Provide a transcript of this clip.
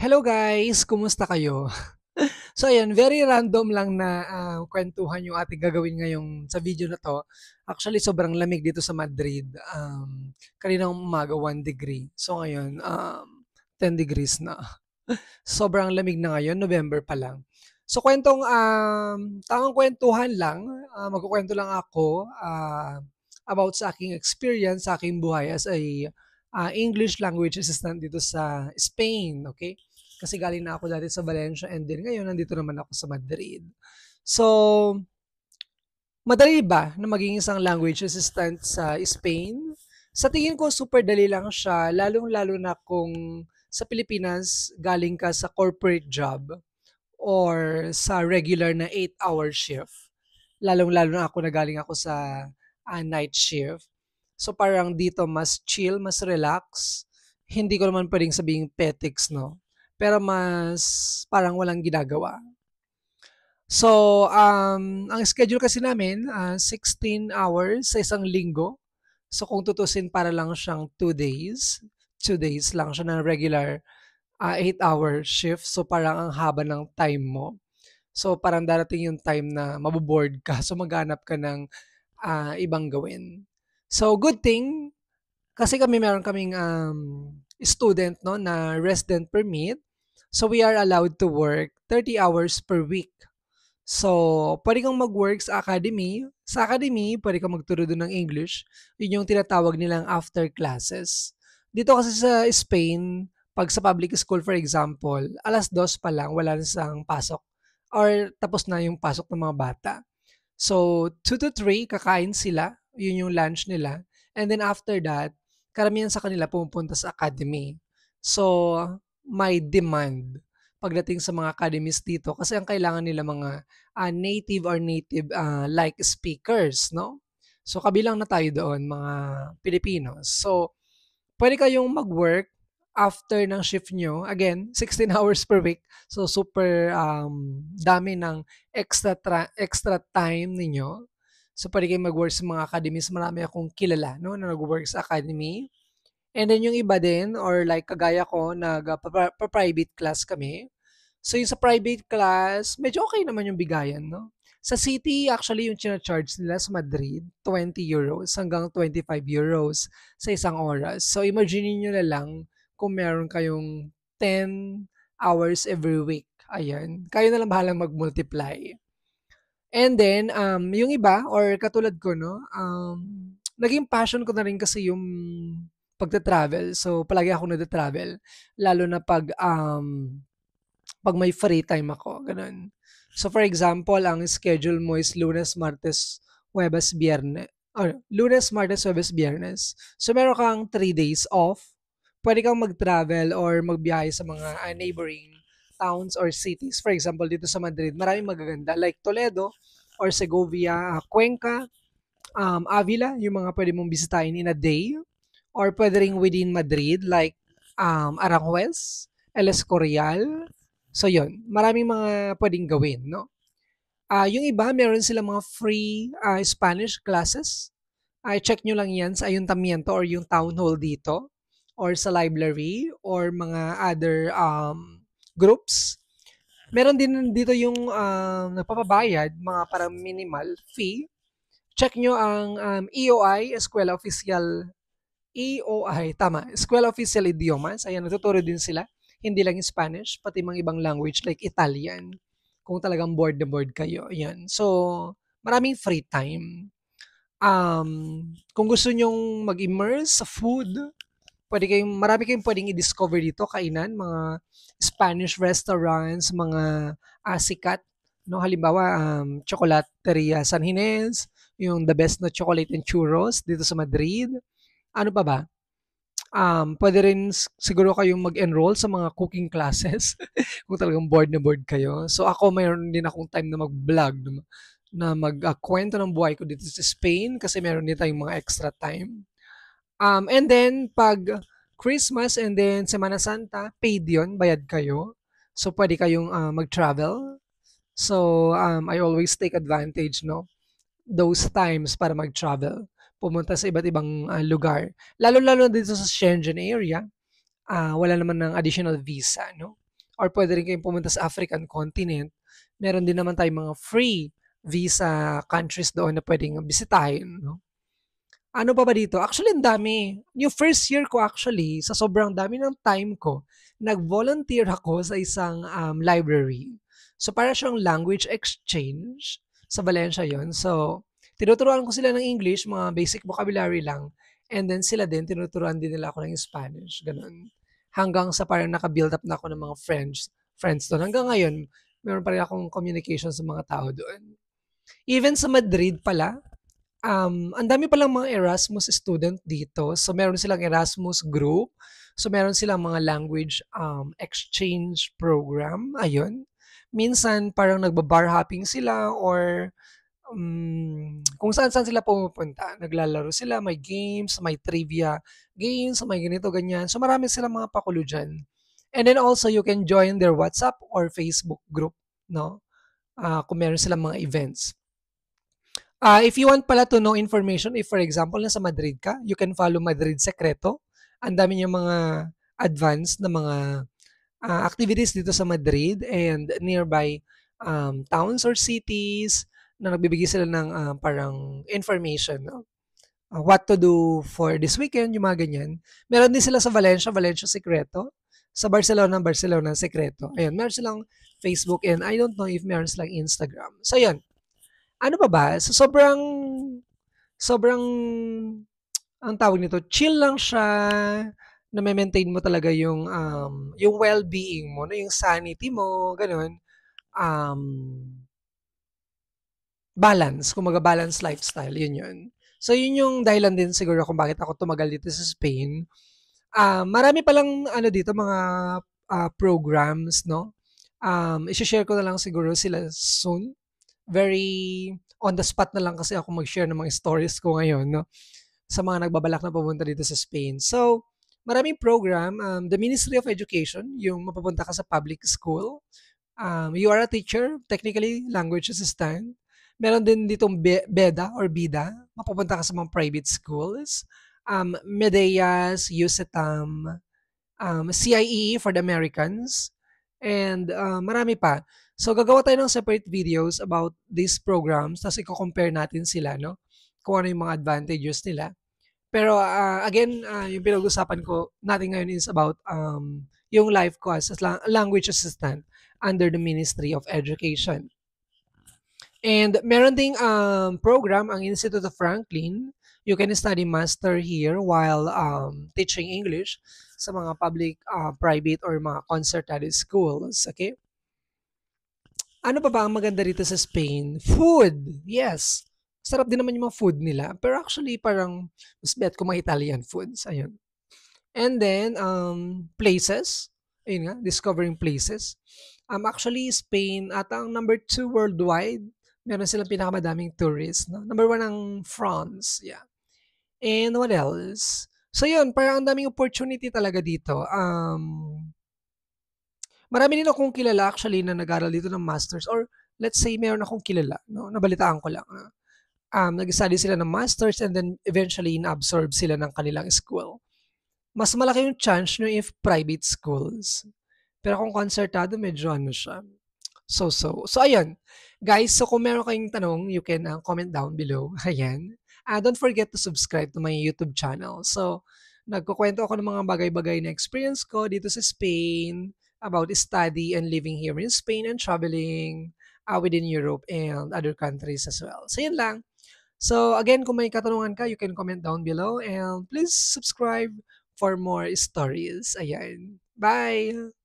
Hello guys, kumusta kayo? So ayan, very random lang na kwentuhan yung ating gagawin ngayong sa video na to. Actually, sobrang lamig dito sa Madrid. Kaninang umaga 1 degree. So ngayon, 10 degrees na. Sobrang lamig na ngayon, November pa lang. So tamang kwentuhan lang. Magkukwento lang ako about sa aking experience, sa aking buhay as a English language assistant dito sa Spain. Okay? Kasi galing na ako dati sa Valencia and then ngayon nandito naman ako sa Madrid. So, madali ba na maging isang language assistant sa Spain? Sa tingin ko, super dali lang siya, lalong-lalo na kung sa Pilipinas galing ka sa corporate job or sa regular na 8-hour shift. Lalong-lalo na ako na galing ako sa night shift. So parang dito mas chill, mas relax. Hindi ko naman pwedeng sabing petics, no? Pero mas parang walang ginagawa. So, ang schedule kasi namin, 16 hours sa isang linggo. So, kung tutusin, para lang siyang 2 days. 2 days lang siya na regular 8-hour shift. So, parang ang haba ng time mo. So, parang darating yung time na maboboard ka. So, maghanap ka ng ibang gawin. So, good thing, kasi meron kaming student no na resident permit. So, we are allowed to work 30 hours per week. So, pwede kang mag-work sa academy. Sa academy, pwede kang magturo doon ng English. Yun yung tinatawag nilang after classes. Dito kasi sa Spain, pag sa public school for example, 2:00 pa lang, wala na silang pasok. Or tapos na yung pasok ng mga bata. So, 2 to 3, kakain sila. Yun yung lunch nila. And then after that, karamihan sa kanila pumupunta sa academy. So, may demand pagdating sa mga academies dito kasi ang kailangan nila mga native or native like speakers, no? So, kabilang na tayo doon, mga Pilipinos. So, pwede kayong mag-work after ng shift nyo. Again, 16 hours per week. So, super dami ng extra time ninyo. So, pwede kayong mag-work sa mga academies. Marami akong kilala no, na nag-work sa academy. And then yung iba din, or like kagaya ko, nag-private class kami. So yung sa private class, medyo okay naman yung bigayan, no? Sa city, actually yung charge nila sa Madrid, 20 euros hanggang 25 euros sa isang oras. So imagine niyo na lang kung meron kayong 10 hours every week. Ayan. Kayo na lang bahalang mag-multiply. And then, yung iba, or katulad ko, no, naging passion ko na rin kasi yung pagta-travel. So, palagi ako nagta-travel. Lalo na pag may free time ako, ganun. So for example, ang schedule mo is Lunes, Martes, Huwebes, Biyernes. Or Lunes, Martes, Huwebes, Biyernes. So meron kang 3 days off. Pwede kang mag-travel or magbiyahe sa mga neighboring towns or cities. For example, dito sa Madrid, maraming magaganda like Toledo or Segovia, Cuenca, Avila, yung mga pwede mong bisitahin in a day. Or pwede rin within Madrid like Aranjuez, El Escorial. So yun, maraming mga pwedeng gawin, no? Yung iba, meron silang mga free Spanish classes. Check nyo lang yan sa ayuntamiento or yung town hall dito or sa library or mga other groups. Meron din dito yung napapabayad, mga parang minimal fee. Check nyo ang EOI, Eskwela Oficial EOI, tama. Eskwela Oficial Idiomas. Ayan, natuturo din sila. Hindi lang yung Spanish, pati mga ibang language like Italian. Kung talagang bored na bored kayo. Ayan. So, maraming free time. Kung gusto nyong mag-immerse sa food, marami kayong pwedeng i-discover dito, kainan, mga Spanish restaurants, mga sikat, no? Halimbawa, Chocolateria San Ginés, yung the best na chocolate and churros dito sa Madrid. Ano pa ba? Pwede rin siguro kayong mag-enroll sa mga cooking classes kung talagang bored na bored kayo. So ako, mayroon din akong time na mag-vlog, na magkwento ng buhay ko dito sa Spain kasi meron din tayong mga extra time. And then, pag Christmas and then Semana Santa, paid yun, bayad kayo. So pwede kayong mag-travel. So I always take advantage, no? Those times para mag-travel, pumunta sa iba't ibang lugar. Lalo-lalo dito sa Schengen area, wala naman ng additional visa, no? or puwede rin kayong pumunta sa African continent. Meron din naman tayong mga free visa countries doon na puwedeng bisitahin 'no. Ano pa ba dito? Actually, ang dami. Yung first year ko actually, sa sobrang dami ng time ko, nag-volunteer ako sa isang library. So, para siyang language exchange. Sa Valencia yon. So, tinuturuan ko sila ng English, mga basic vocabulary lang. And then sila din, tinuturuan din nila ako ng Spanish. Ganun. Hanggang sa parang naka-build up na ako ng mga friends doon. Hanggang ngayon, meron pa rin akong communication sa mga tao doon. Even sa Madrid pala, ang dami palang mga Erasmus student dito. So, meron silang Erasmus group. So, meron silang mga language exchange program. Ayun. Minsan, parang nagba-bar hopping sila or kung saan-saan sila pumupunta. Naglalaro sila, may games, may trivia games, may ganito, ganyan. So, marami silang mga pakulo dyan. And then also, you can join their WhatsApp or Facebook group, no? Kung meron silang mga events. If you want pala to know information, if for example, nasa Madrid ka, you can follow Madrid Secreto. Ang dami niyang mga advanced na mga activities dito sa Madrid and nearby towns or cities na nagbibigay sila ng parang information. No? What to do for this weekend, yung mga ganyan. Meron din sila sa Valencia, Valencia Secreto. Sa Barcelona, Barcelona Secreto. Ayun, meron silang Facebook and I don't know if meron silang Instagram. So, yun. Ano pa ba? So, sobrang, ang tawag nito, chill lang siya, na maintain mo talaga yung well-being mo, no? Yung sanity mo, ganun. Um, balance, kumaga balance lifestyle, yun yun. So, yun yung dahilan din siguro kung bakit ako tumagal dito sa Spain. Marami palang ano dito, mga programs, no? I-share ko na lang siguro sila soon. Very on the spot na lang kasi ako mag-share ng mga stories ko ngayon, no? Sa mga nagbabalak na pupunta dito sa Spain. So, maraming program. The Ministry of Education, yung mapupunta ka sa public school. You are a teacher, technically, language assistant. Meron din ditong BEDA or BIDA, mapupunta ka sa mga private schools. Medeyas, USETAM, CIE for the Americans, and marami pa. So, gagawa tayo ng separate videos about these programs, tapos i-compare natin sila, no? Kung ano yung mga advantages nila. Pero again, yung pinag-usapan ko natin ngayon is about yung life ko as a language assistant under the Ministry of Education. And meron ding program ang Institute of Franklin. You can study master here while teaching English sa mga public, private, or mga concerted schools. Okay? Ano pa ba ang maganda rito sa Spain? Food! Yes! Sarap din naman yung mga food nila. Pero actually, parang mas bet ko mga Italian foods. Ayun. And then, places. Ayun nga, discovering places. Actually, Spain ata ang number 2 worldwide. Meron silang pinakamadaming tourists. No? Number 1 ang France. Yeah. And what else? So yun, parang ang daming opportunity talaga dito. Marami din akong kilala actually na nag-aral dito ng masters, or let's say meron akong kilala, no? Nabalitaan ko lang. Nag-study sila ng masters and then eventually na-absorb sila ng kanilang school. Mas malaki yung chance nyo if private schools. Pero kung concertado, medyo ano siya. So. So, ayun. Guys, so kung meron kayong tanong, you can comment down below. Ayan. Don't forget to subscribe to my YouTube channel. So, nagkukwento ako ng mga bagay-bagay na experience ko dito sa Spain, about study and living here in Spain and traveling within Europe and other countries as well. So, yun lang. So, again, kung may katanungan ka, you can comment down below and please subscribe for more stories. Ayan. Bye!